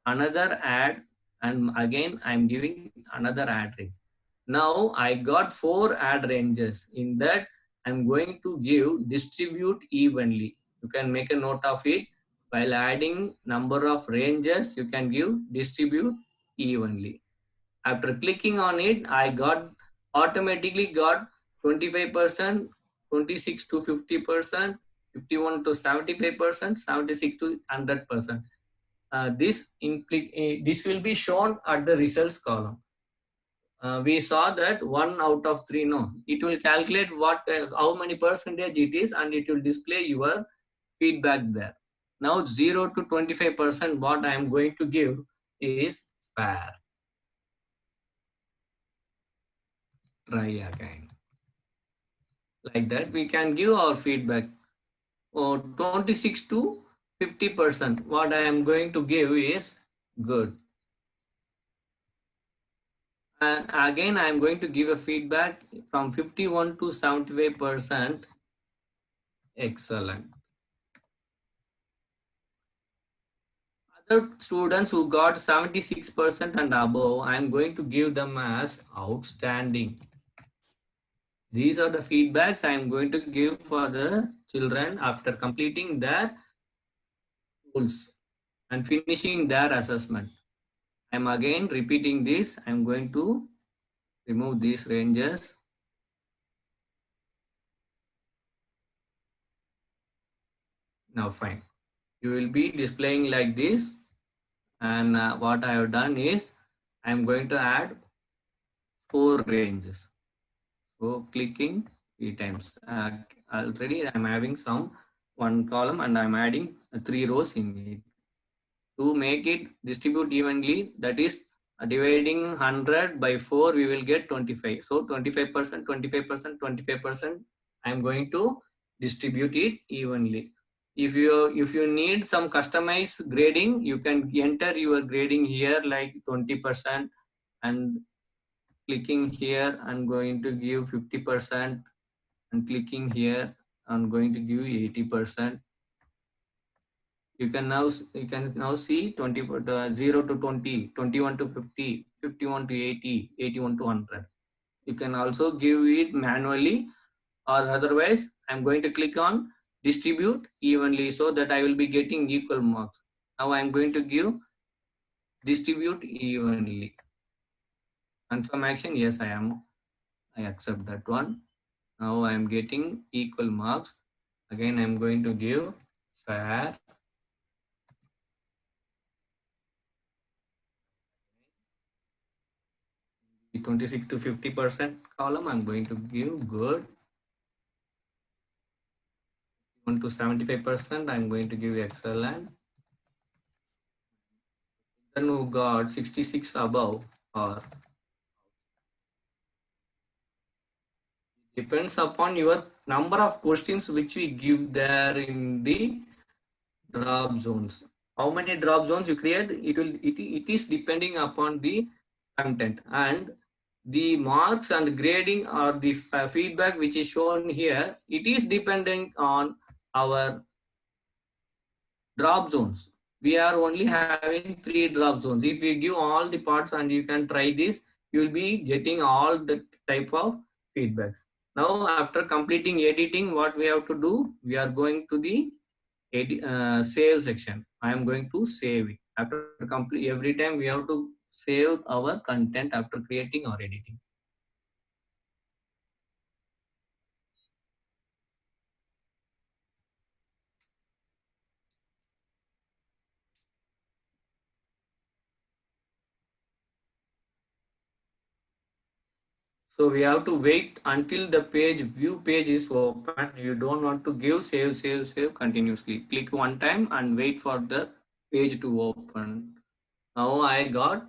another add, and again I'm giving another add range. Now I got 4 add ranges. In that, I'm going to give distribute evenly. You can make a note of it. While adding number of ranges, you can give distribute evenly. After clicking on it, I automatically got 25%, 26 to 50%, 51 to 75%, 76 to 100%. This will be shown at the results column. We saw that 1 out of 3. No, it will calculate how many percentage it is, and it will display your feedback there. Now 0 to 25%, what I am going to give is fair. Try again. Like that, we can give our feedback. 26 to 50%, what I am going to give is good. And again, I am going to give a feedback from 51 to 75%, excellent. Other students who got 76% and above, I am going to give them as outstanding. These are the feedbacks I am going to give for the children after completing their goals and finishing their assessment. I am again repeating this. I am going to remove these ranges. Now fine. You will be displaying like this. And what I have done is I am going to add 4 ranges. So clicking 3 times. Already I am having one column and I am adding 3 rows in it. To make it distribute evenly, that is dividing 100 by 4, we will get 25. So 25%, 25%, 25%. I am going to distribute it evenly. If you need some customized grading, you can enter your grading here like 20%, and clicking here I'm going to give 50%, and clicking here I'm going to give 80%. You can now see 0 to 20, 21 to 50, 51 to 80, 81 to 100. You can also give it manually, or otherwise I'm going to click on distribute evenly so that I will be getting equal marks. Now I'm going to give distribute evenly. Confirm action, yes, I accept that one. Now I'm getting equal marks. Again, I'm going to give fair. The 26 to 50% column, I'm going to give good. 1 to 75%, I'm going to give excellent. Then who got 66 above, or depends upon your number of questions which we give there in the drop zones. How many drop zones you create, it is depending upon the content, and the marks and grading or the feedback which is shown here, it is dependent on our drop zones. We are only having 3 drop zones. If you give all the parts and you can try this, you will be getting all the type of feedbacks. Now after completing editing, what we have to do, we are going to the save section. I am going to save it. After complete, every time we have to save our content after creating or editing. So we have to wait until the view page is open. You don't want to give save continuously. Click one time and wait for the page to open. Now I got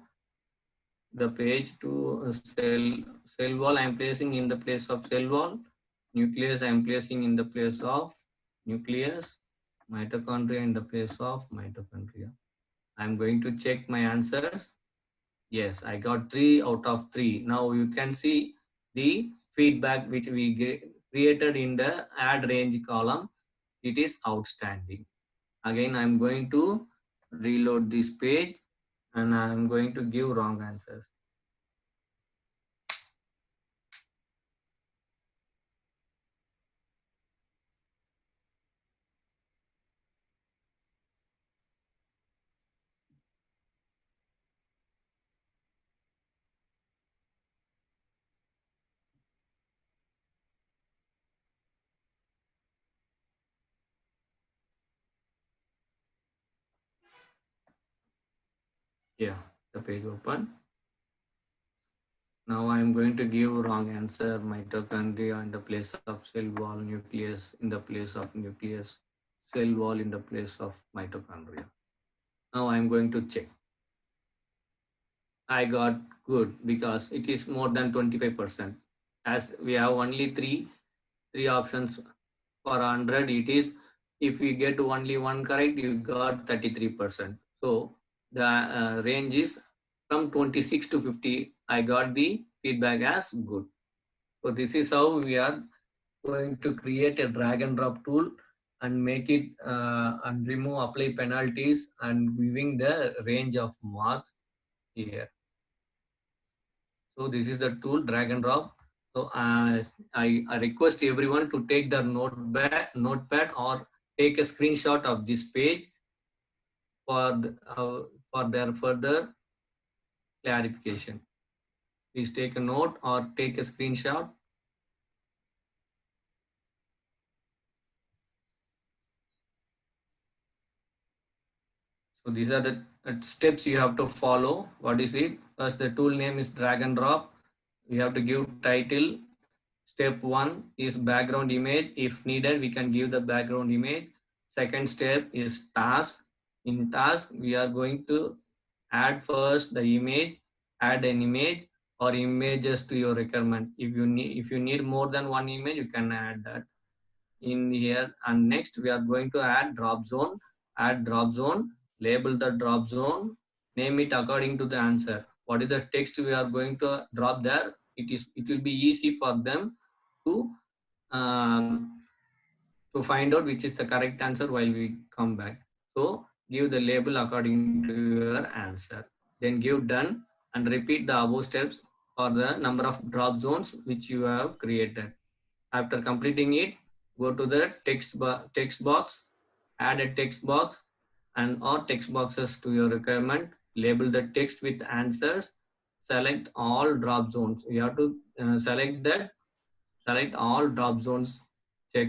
the page to cell wall. I am placing in the place of cell wall. Nucleus I am placing in the place of nucleus. Mitochondria in the place of mitochondria. I'm going to check my answers. Yes, I got 3 out of 3. Now you can see the feedback which we created in the add range column. It is outstanding. Again, I'm going to reload this page and I'm going to give wrong answers. Yeah, the page open. Now I'm going to give wrong answer. Mitochondria in the place of cell wall, nucleus in the place of nucleus, cell wall in the place of mitochondria. Now I'm going to check. I got good because it is more than 25%. As we have only three options for 100, it is if you get only one correct, you got 33%. So the range is from 26 to 50. I got the feedback as good. So this is how we are going to create a drag and drop tool and make it and remove apply penalties and giving the range of marks here. So this is the tool drag and drop. So I request everyone to take their notepad or take a screenshot of this page for their further clarification. Please take a note or take a screenshot. So these are the steps you have to follow. What is it? First, the tool name is drag and drop. We have to give title. Step 1 is background image. If needed, we can give the background image. Second step is task. In task, we are going to add first the image, add an image or images to your requirement. If you need more than one image, you can add that in here. And next we are going to add drop zone. Add drop zone, label the drop zone, name it according to the answer. What is the text we are going to drop there? It will be easy for them to um, to find out which is the correct answer while we come back. So give the label according to your answer. Then give done and repeat the above steps for the number of drop zones which you have created. After completing it, go to the text box, add a text box and or text boxes to your requirement. Label the text with answers. Select all drop zones. You have to select all drop zones. Check.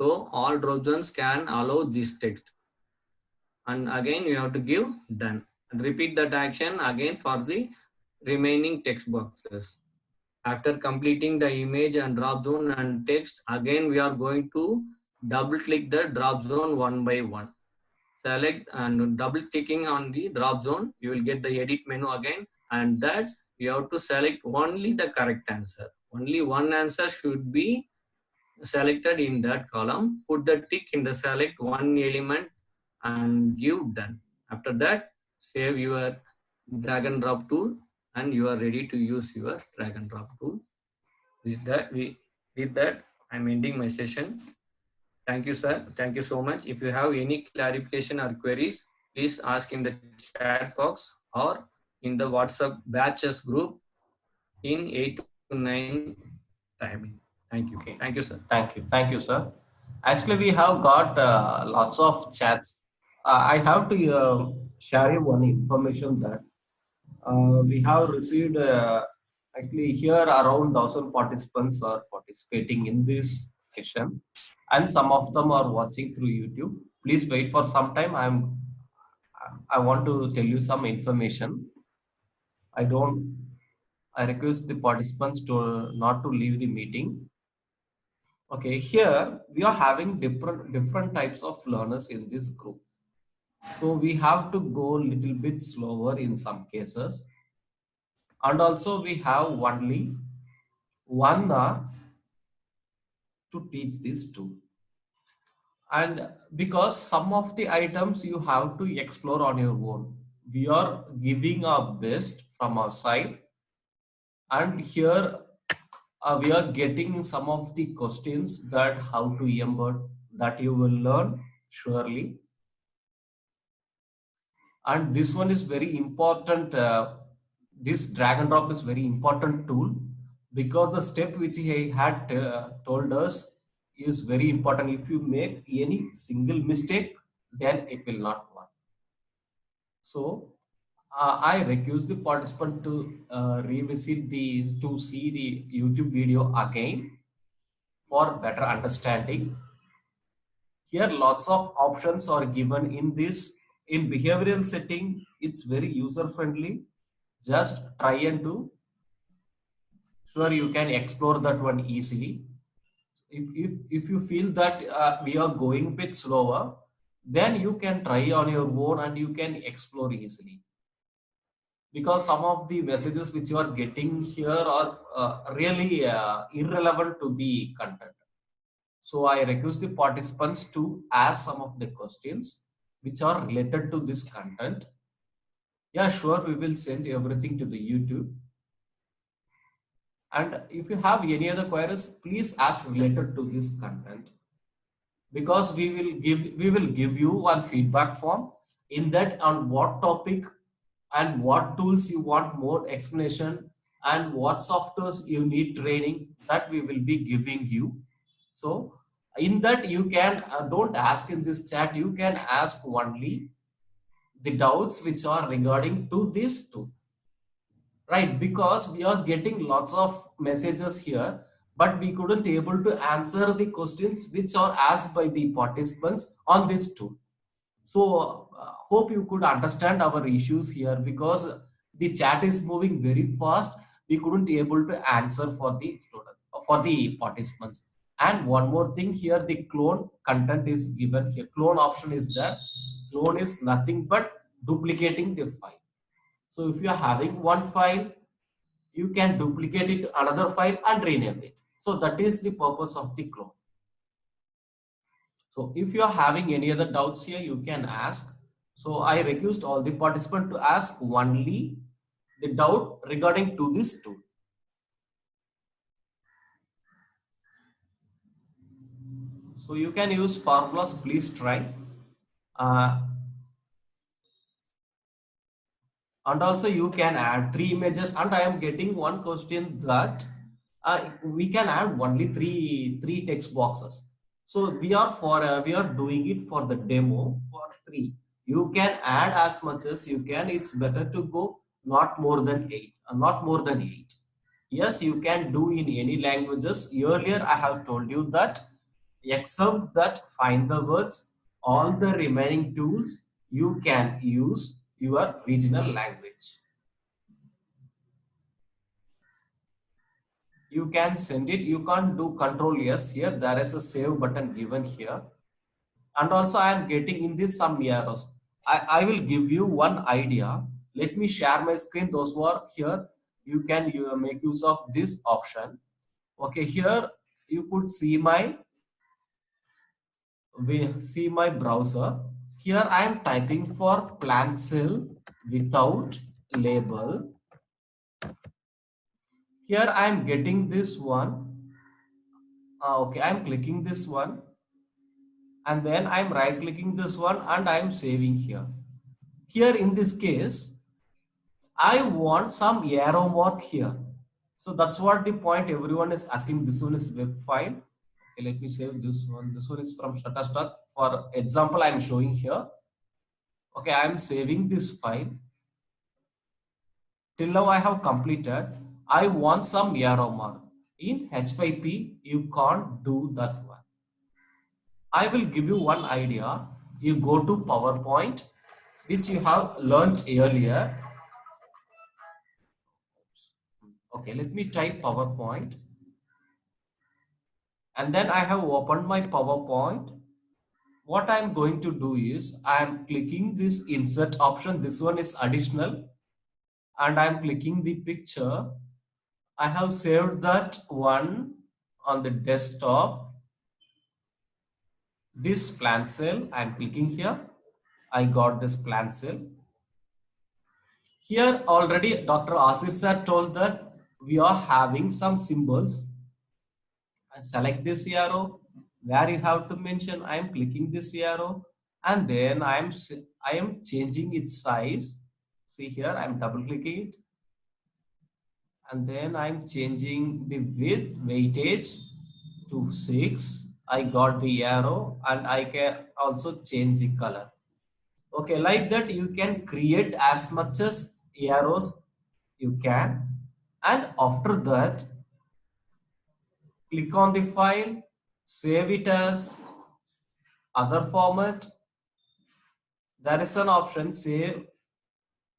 So all drop zones can allow this text. And again, you have to give done. And repeat that action again for the remaining text boxes. After completing the image and drop zone and text, again we are going to double click the drop zone one by one. Select and double clicking on the drop zone, you will get the edit menu again, and that you have to select only the correct answer. Only one answer should be selected in that column. Put the tick in the select one element and give done. After that, save your drag and drop tool and you are ready to use your drag and drop tool. With that, I'm ending my session. Thank you, sir. Thank you so much. If you have any clarification or queries, please ask in the chat box or in the WhatsApp batches group in 8 to 9 timing. Thank you. Okay. Thank you, sir. Thank you, sir. Actually, we have got lots of chats. I have to share you one information that we have received actually here around 1,000 participants are participating in this session, and some of them are watching through YouTube. Please wait for some time. I want to tell you some information. I don't. I request the participants to not to leave the meeting. Okay, here we are having different types of learners in this group. So we have to go a little bit slower in some cases. And also we have only 1 hour to teach this tool. And because some of the items you have to explore on your own, we are giving our best from our side. And here we are getting some of the questions that how to embed that you will learn surely. And this one is very important. This drag and drop is very important tool, because the step which he had told us is very important. If you make any single mistake, then it will not work. So I request the participant to revisit to see the YouTube video again for better understanding. Here lots of options are given in this. In behavioral setting, it's very user friendly. Just try and do. Sure, you can explore that one easily. If you feel that we are going a bit slower, then you can try on your own and you can explore easily. Because some of the messages which you are getting here are really irrelevant to the content. So I request the participants to ask some of the questions which are related to this content. Yeah, sure, we will send everything to the YouTube. And if you have any other queries, please ask related to this content, because we will give you one feedback form in that on what topic and what tools you want more explanation and what softwares you need training, that we will be giving you. So in that you can don't ask in this chat, you can ask only the doubts which are regarding to this tool, right? Because we are getting lots of messages here, but we couldn't able to answer the questions which are asked by the participants on this tool. So hope you could understand our issues here, because the chat is moving very fast. We couldn't able to answer for the student, for the participants. And one more thing here, the clone content is given here. Clone option is there. Clone is nothing but duplicating the file. So if you are having one file, you can duplicate it to another file and rename it. So that is the purpose of the clone. So if you are having any other doubts here, you can ask. So I request all the participants to ask only the doubt regarding to this tool. So you can use formulas, please try. Uh, and also you can add 3 images, and I am getting one question that we can add only three text boxes. So we are doing it for the demo for 3. You can add as much as you can. It's better to go not more than 8, not more than 8. Yes, you can do in any languages. Earlier I have told you that except that find the words, all the remaining tools you can use your regional language. You can send it. You can't do control yes here. There is a save button given here. And also I am getting in this some errors. I will give you one idea. Let me share my screen. Those who are here, you can make use of this option. Okay, here you could see my browser. Here I am typing for plant cell without label. Here I am getting this one. Okay, I am clicking this one, and then I'm right clicking this one and I'm saving here. Here in this case, I want some arrow mark here. So that's what the point everyone is asking. This one is web file. Okay, let me save this one. This one is from Shutterstock. For example, I'm showing here. Okay, I'm saving this file. Till now I have completed. I want some arrow mark. In H5P, you can't do that one. I will give you one idea. You go to PowerPoint, which you have learned earlier. Okay, let me type PowerPoint. And then I have opened my PowerPoint. What I'm going to do is I'm clicking this insert option. This one is additional. And I'm clicking the picture. I have saved that one on the desktop. this plan cell. I'm clicking here. I got this plan cell. Here already Dr. Asir sir told that we are having some symbols. I select this arrow where you have to mention. I am clicking this arrow and then I am changing its size. See here, I am double clicking it and then I'm changing the width weightage to 6. I got the arrow and I can also change the color. Okay, like that you can create as much as arrows you can, and after that click on the file, save it as other format. There is an option save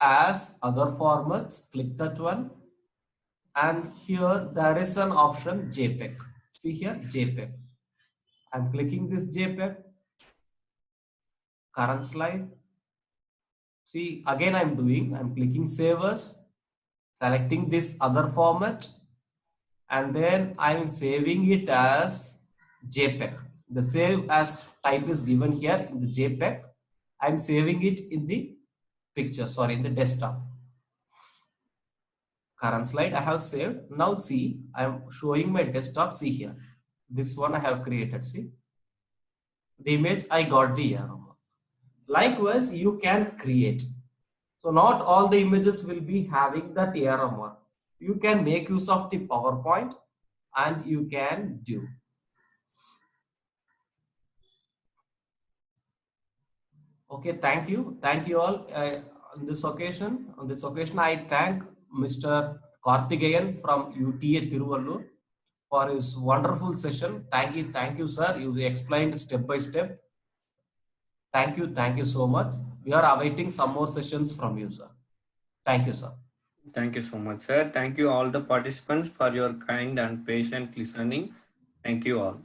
as other formats, click that one, and here there is an option JPEG. See here JPEG. I'm clicking this JPEG. Current slide. See again I'm clicking save as, selecting this other format, and then I'm saving it as JPEG. The save as type is given here in the JPEG. I'm saving it in the picture, sorry, in the desktop. Current slide I have saved. Now see, I'm showing my desktop. See here, this one I have created. See the image, I got the arrow mark. Likewise, you can create. So not all the images will be having that arrow mark. You can make use of the PowerPoint and you can do. Okay, thank you all. On this occasion, I thank Mr. Karthikeyan from UTA Tiruvallur for his wonderful session. Thank you, sir. You explained step by step. Thank you so much. We are awaiting some more sessions from you, sir. Thank you, sir. Thank you so much, sir. Thank you all the participants for your kind and patient listening. Thank you all.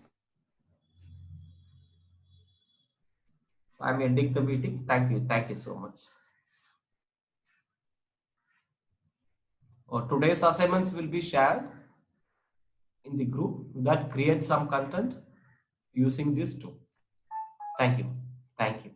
I'm ending the meeting. Thank you so much. Today's assignments will be shared in the group that creates some content using this tool. Thank you.